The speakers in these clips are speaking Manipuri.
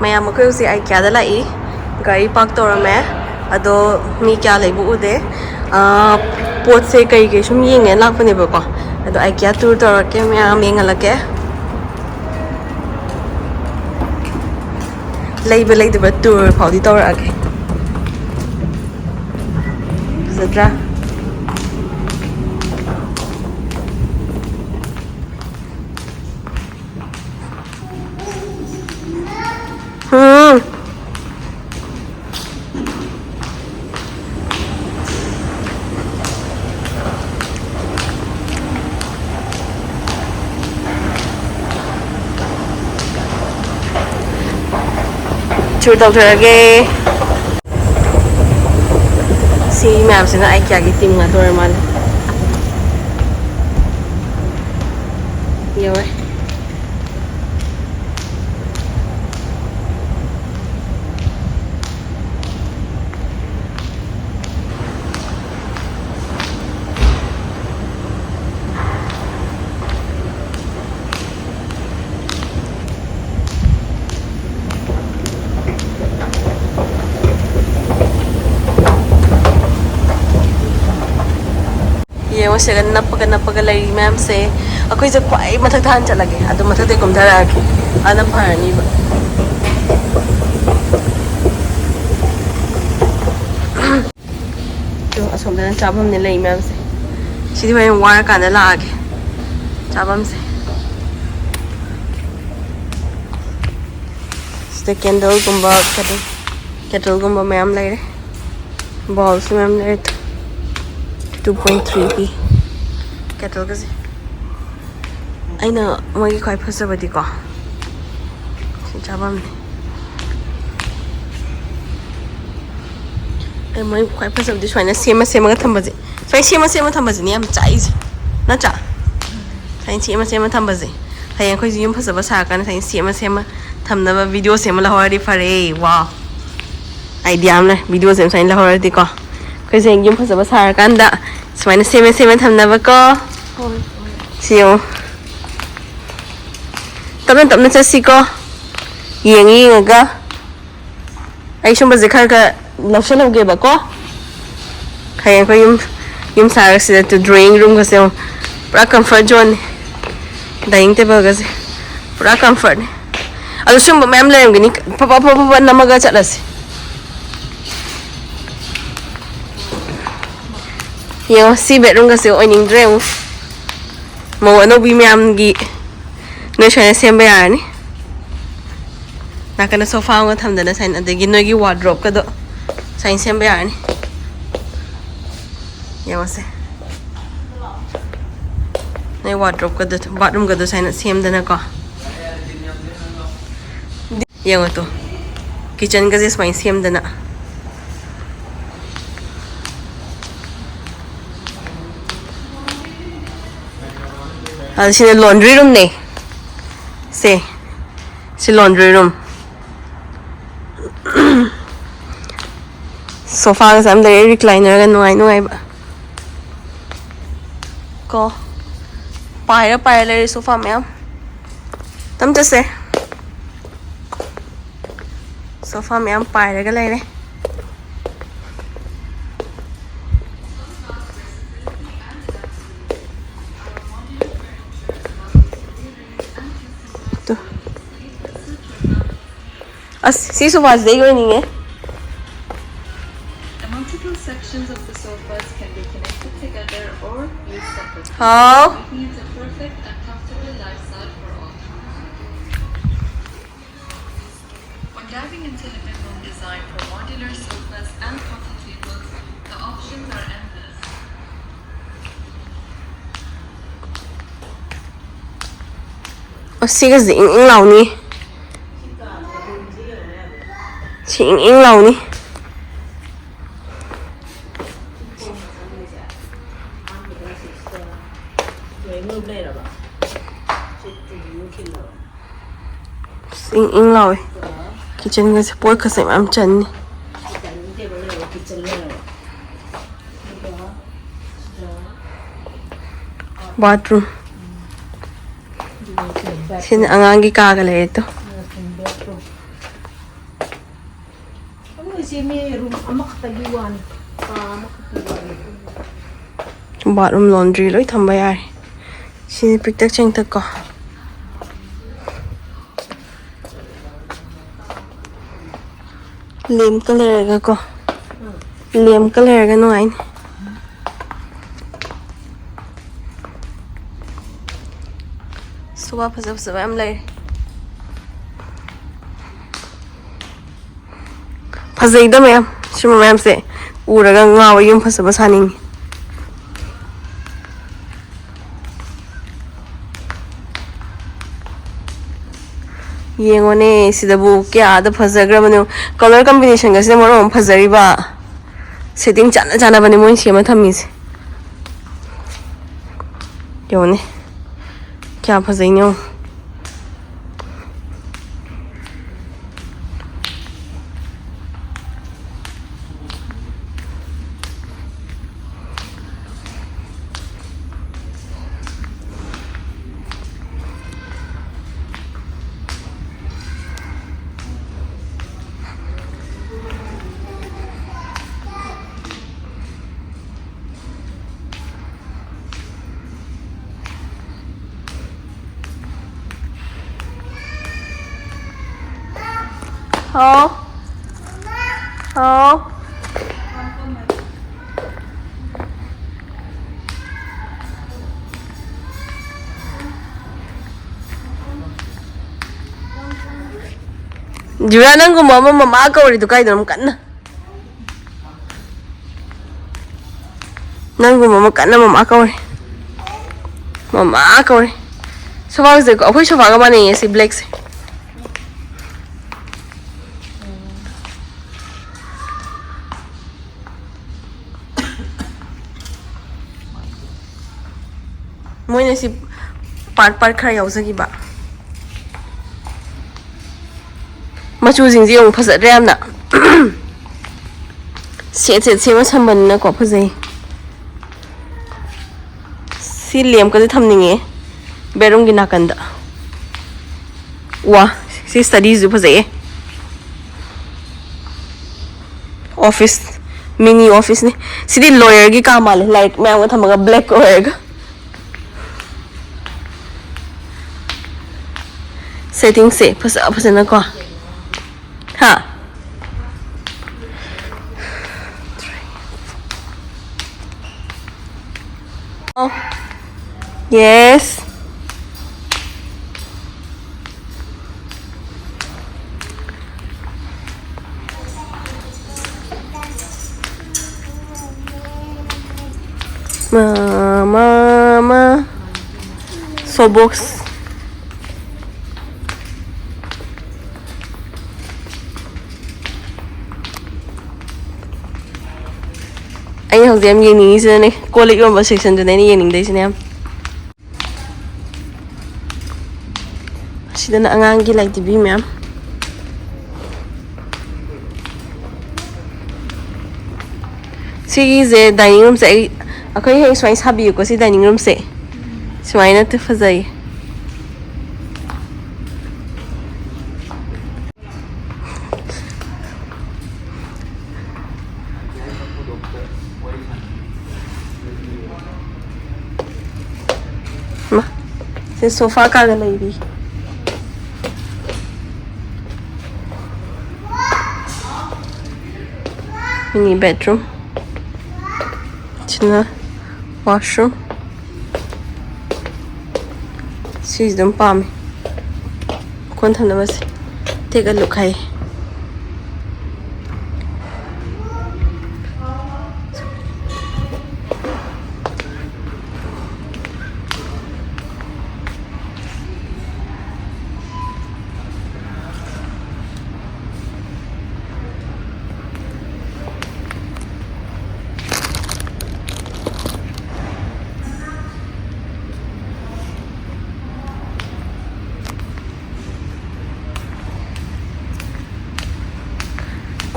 mayam ko si IKEA da lai gari park torame ado mi kya leibu ude pot se kai ke sum yinge lakpane ba ko ado IKEA tour torake mayam yengalake leibe leibe ba tour phawdi torake zadra tour torake si mayam sina IKEA ki team nga tour man yawe yung siya napaga lagi ma'am say ako isa pa ay matagtahan siya lagi ato matagtay kong daragi anong parani ba yung asom na ng chabam nila yung ma'am say siya diba yung wire ka na lagi chabam say the candle kumba kettle kumba ma'am lagi balls ma'am lagi 2.3p kettle kasi ay na magi quite pasabadi ko chabam ay magi quite pasabadi so na sema thambazi so sema thambazi ni am chaiz na cha sai sema thambazi hay ko yum pasaba sa kan sai sema thamna ba video sema la hori fare wow idea am na video sema sai la hori ko ko sai yum pasaba sa kan da Semana sema thamna ko siyo tamna chasi ko yengi nga ai shom baze khar ka lawshan hoge ba ko khay ko yum sarak sida to drawing room ka se pura comfort zone dining table ka se pura comfort alo shom ma'am la yum gini papa namaga chalasi yung si bedroom kasi oining dream mo ano bi ma'am gi no siya sembe ani naka na sofa nga thamda na sign adagi no gi wardrobe ka do sign sembe ani yung se na wardrobe ka do bathroom ka do sign sem da na ko yung to kitchen kasi sign sem da na sini laundry room ne si laundry room sofa ka sam dari recliner ka nuai ba ko paira le sofa ma'am tam ta se sofa ma'am paira ka lai re si sofas de gani ne the multiple sections of the sofas can be connected together or used separately making it a perfect and comfortable lifestyle for all. When diving into living room design for modular sofas and coffee tables, the options are endless. Sigas de ing lau ni chị ing lau ni ing lau kitchen ga support ka sai am chan ni bathroom sini angangi ka ga le ito Ano si may room amakatagiwan. Bathroom laundry loi thamba yare. Sini picture cheng tak ko. Lem color ga ko. Lem color ga no ain. Suba phasab saba am lai. Phasai da ma'am. Shima ma'am se uraga ngawa yum phasaba saning. Yengone sidabu kya ada phazagrabanu color combination ga sida moro phazariba setting chana chana bani mon sema thamis yone kya phazainyo Oh. Oh. Jura nang mama mama ka uri tu kai dalam kan. Nang mama kan mama ka uri. Mama ka uri. Sofa se ko apoi sofa ka bani si black se. Moine si part khara yausagi ba. Machu jing ji ong phasat ram na. Se ma samban na ko phazai. Si lem ka thamninge bedroom gi nakanda. Wa si studies ju phazai. Office mini office ni. Sidi lawyer gi kamal light ma ang thamaga black hoega. Setting se phasa na ko. Ha. Oh. Yes. Mama. So box. Anh học gì em nhìn nhìn xem này cô lịch vào section từ này nhìn nhìn đây xem em sida na angang gi like TV ma'am si ze dining room se akhoi heng swai sabi ko si dining room se swai na tu fazai se sofa ka ga lady mini bedroom china washroom she's done palm kon thana bas take a look hai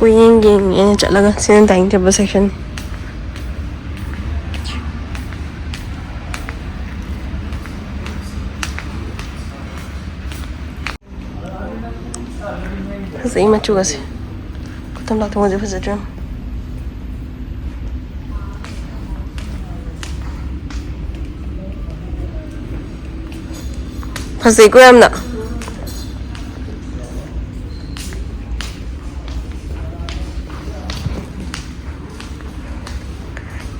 Queen ging ini cak laga sini dining table section. Kasi ima juga sih. ꯇꯝ ꯂꯥꯛꯇꯣꯡꯁꯦ ꯐꯖꯗ꯭ꯔꯦ ꯐꯖꯩꯀꯣ ꯌꯥꯝꯅ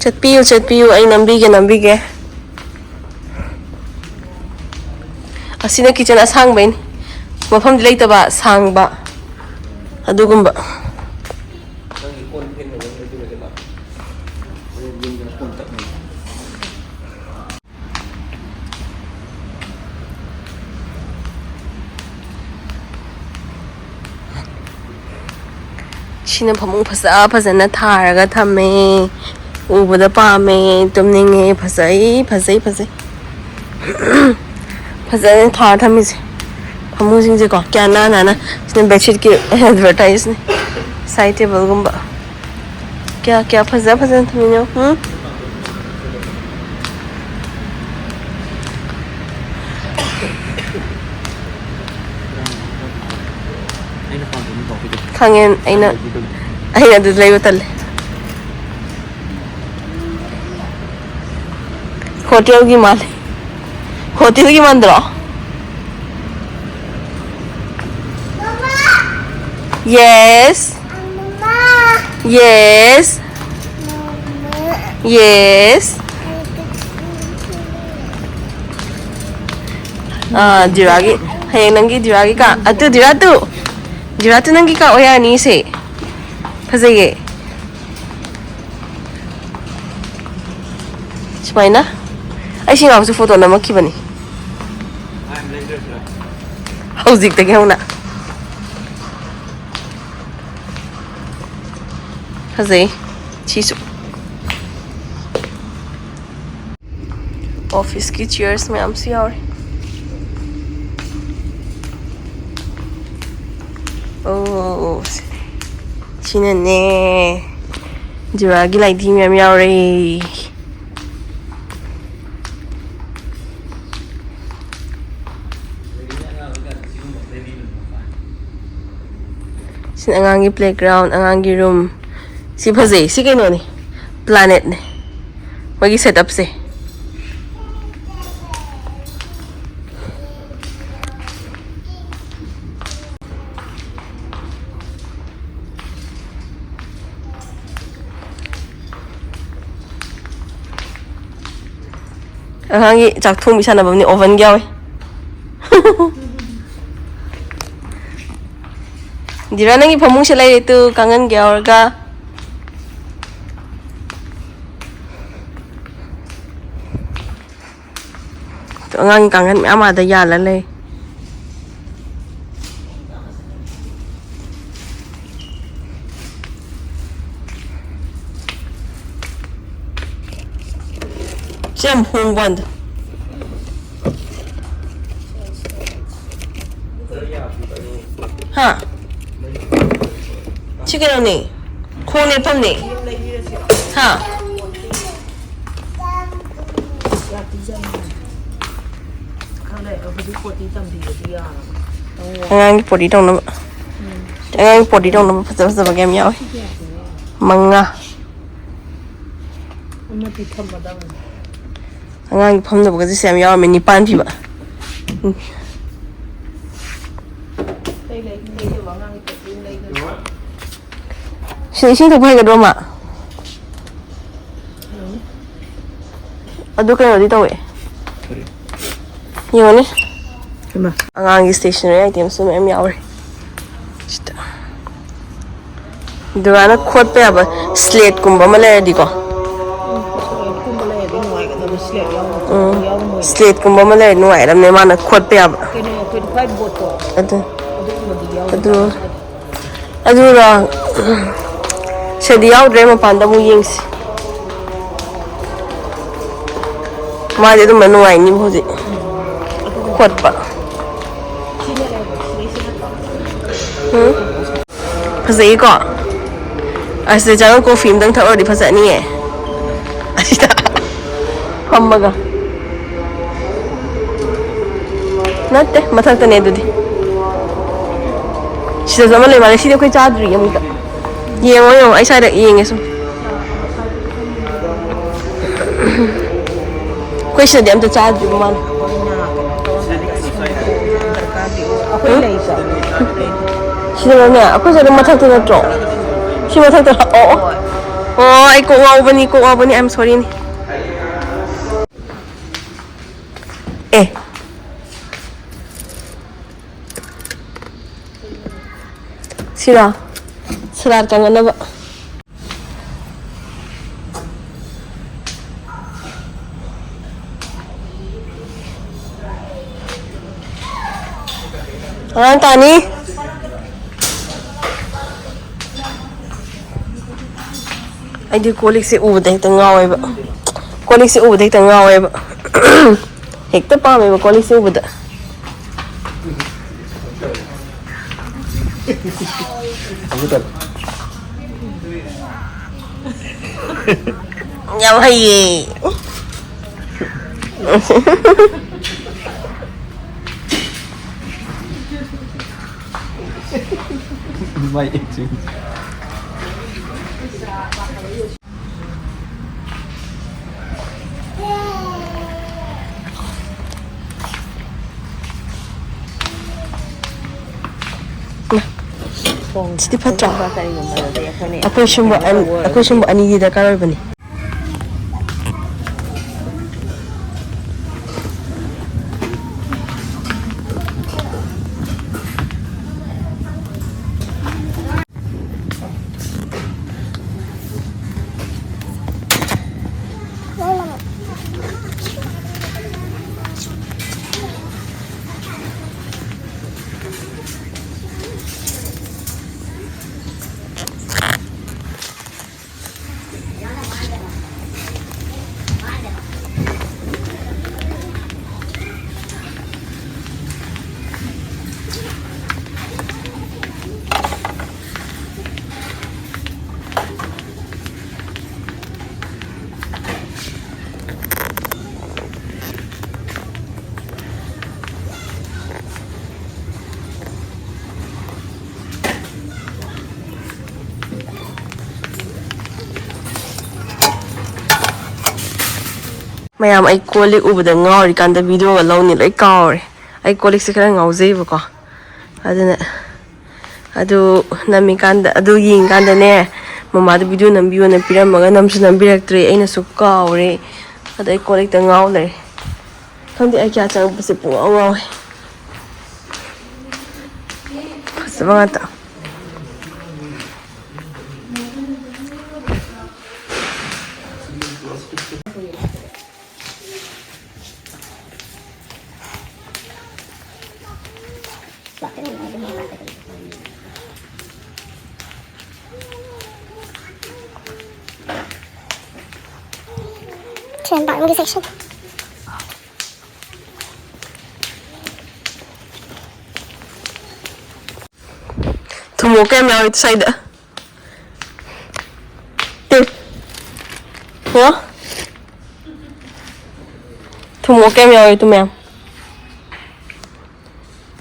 ꯆꯠꯄꯤꯌꯨ ꯆꯠꯄꯤꯌꯨ ꯑꯩ ꯅꯝꯕꯤꯒꯦ ꯑꯁꯤꯅ ꯀꯤꯆꯟ ꯑꯁꯥꯡꯕꯩꯅꯤ ꯃꯐꯝꯗꯤ ꯂꯩꯇꯕ ꯁꯥꯡꯕ ꯑꯗꯨꯒꯨꯝꯕ 시는 ꯐꯃꯨꯡ ꯐꯖꯅ ꯊꯥꯔꯒ ꯊꯝꯃꯦ ꯎꯕꯗ ꯄꯥꯝꯃꯦ ꯇꯨꯝꯅꯤꯡꯉꯦ ꯐꯖꯩ ꯐꯖꯅ ꯊꯥꯔ ꯊꯝꯃꯤꯁꯦ ꯐꯃꯨꯡꯁꯤꯡꯁꯦꯀꯣ ꯀꯌꯥ ꯅꯥꯟꯅ ꯁꯤꯅ ꯕꯦꯗꯁꯤꯠꯀꯤ ꯑꯦꯗꯚꯔꯇꯥꯏꯖꯅꯤ ꯁꯥꯏꯠ ꯇꯦꯕꯜꯒꯨꯝꯕ ꯀꯌꯥ ꯐꯖꯅ ꯊꯝꯃꯤꯅꯣ ꯈꯪꯉꯦ ꯑꯩꯅ ꯑꯗꯨ ꯂꯩꯕ ꯇꯜꯂꯦ ꯍꯣꯇꯦꯜꯒꯤ ꯃꯥꯜꯂꯦ ꯍꯣꯇꯦꯜꯒꯤ ꯃꯥꯟꯗ꯭ꯔꯣ Yes. Yes. Yes. Diragi. Hayang nanggi diragi ka. Atu diratu. Diratu nanggi ka oya ni se. Fazaye. Smaina. Ai sing aw su photo namakki bani. Hauzik ta gauna. Fazaye. Chisu. Office की chairs में आमसी और ओह चिन्हने जुरागी लाइटी में आमी और sin angangi playground angangi room si phazai si kaino ni planet ne magi setup se angangi chakthung bi sana bamni oven gyawe dira nangi phamung se lai tu kangan gyawarga to angangi kangan me amada yala lei Jam home wand. Ha. Chicken ni. Khone pam ni. Ha. Angang podi tong na. Angang podi tong na phasa bagam yaw. Manga. angang phamna baga se am yaw me ni pan phi ba sing thok phai ga do ma adu ka ri tawe yoni kema angang stationery items so am yaw Durana khot pe aba slate kumba mala di ko slate kumba mala no ai ram ne mana khot pe aba adu ra sedi yaw dre ma panda mu yings ma de dum no ai ni hoji khot pa phazai ko Asli jangan kau film dang thak di pasal ni Asli Hammaga Natte mathak ta ne dudi Sida zaman le male sida koi chadri yamuta Yengo yung ay sa yeng eso. Question di am to charge you man. Ako'y laser. Sino na? Ako sa mathak na to. Si mathak to. Oo. Oh, ay ko wa ba ni I'm sorry ni. Eh. Sila. Sila tanga na ba? Ang tani? Ay di kulik si uday tangaway ba? Kulik si uday tangaway ba? Hekta pa may kulik si uday. Betul. Nyam hai. Baik itu. Siti patra. Aku shumbu ani di da karar bane. Mayam ay kolik ubada ngawri kanda video ga lawni lai kawre ay kolik se khara ngawjei ba ko aduna adu nami kanda adu yin kanda ne mama da video nam biyo na piram maga nam su nam birak tre aina su kawre adu ay kolik ta ngaw le khandi ay kya chang pase pu ngaw Semangat. Chuyển bạn đi section. Tumo kayo may awit side. Huh? Tumo kayo may awit tumem.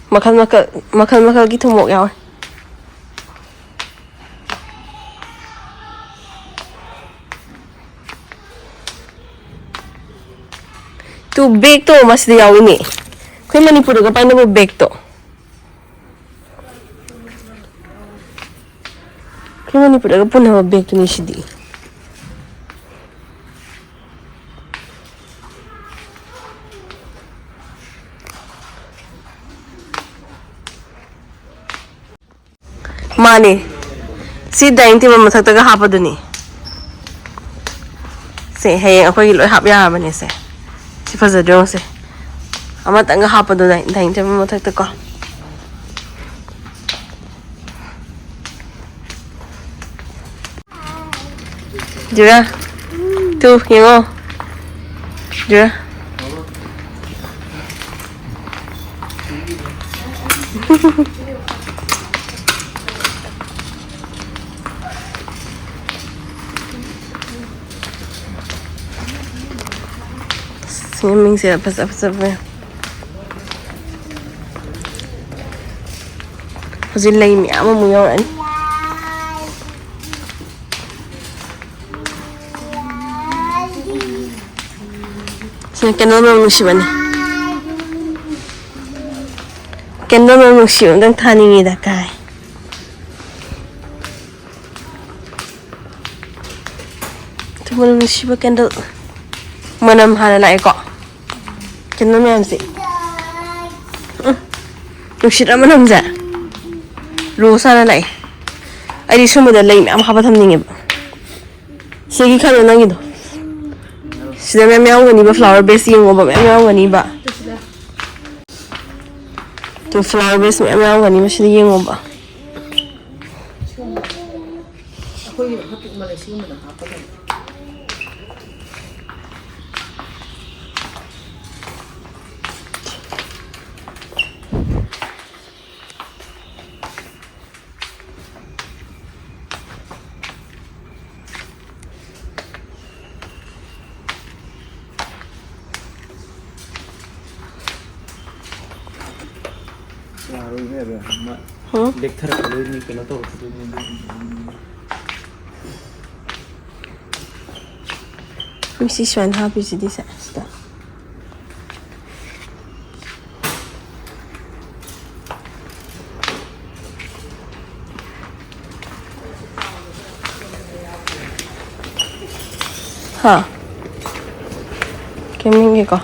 Makal gitu tumo yaw. Tu bag to mas diyaw ini. Kung manipuro ka pa na mo bag to. Kung manipuro ka po na mo bag to ni Shidi. Mani, si daing ti mamatagtaga hapa dun eh. Si, hayang ako iloy hap yaman eh, si. Si Fazadong si. Amat ang hapa dun eh, daing ti mamatagtaga. Jura? Tu, yung o. Jura? Swimming siya pasap-pasap na. Kasi lay mi ama mo yun. Sini candle mang nushibani. Candle mang nushibani dang thaningi da kai. Tuman nushiba candle. Manam hana lai ko. Candle mang si. Nushira manam ja. Rosa na lai. Ai suma da lai am haba thamningi ba. Sigi khano nangi do. Sida memang gani ba flower base yung ba memang gani ba. To flower base memang gani ba sida yung ba. Ako yung hapit Malaysia mo na hapit. Dekthar kalau ini kena tahu. Misi xuan happy sidi sa sta. Ha. Keming ko.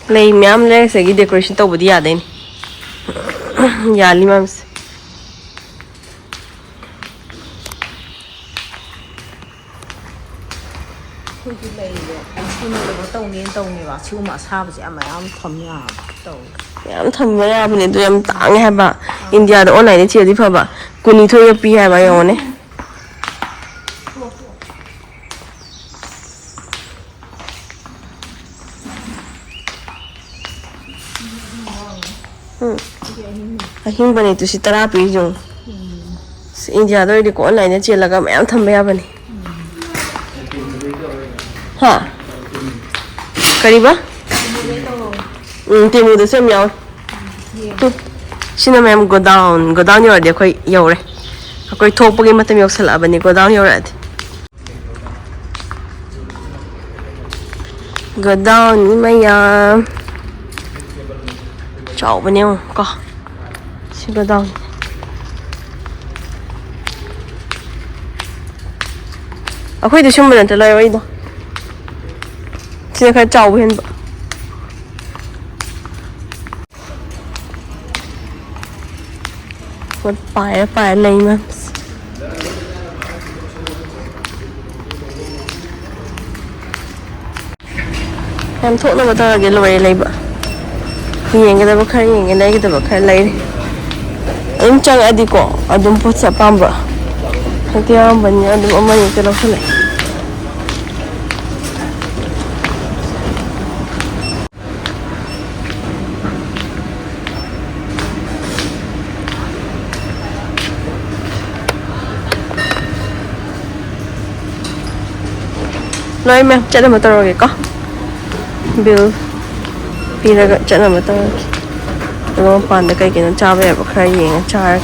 Lei myam le segi decoration to budi yade ni. Yali mams. Khuya lei le. Sini le tau ni ba chiu ma sa ba ja ma am thom ya tau. Yam tham ba ya bne do yam tang hai ba. India do online chi di pha ba. Kuni tho yo pi hai ba yo ne. Ahing bani tu si tara pi jung. India do di ko online chi laga mayam tham ba ya bani. Ha. Kariba? Timu do sem yaw. Sina mayam go down yo de khoi yo re. Akoi thok pagi matam yok sala bani go down yo ra. Go down ni mayam. Chao bani ko. Si go down. Akoi de shumban ta lai wai do. Sina kha chao hen ba. Một bài này mà em thốt nó ta cái lồi này bả nhìn cái đó khai nhìn cái này cái đó khai lấy em chẳng ai đi có ở đúng phố chợ pam bả thằng kia mình nhớ đúng ông ấy cái đó khai lấy nói mẹ chạy ra một tờ rồi có bill đi ra chạy ra một tờ rồi còn được cái nó trao về một khai gì nó trao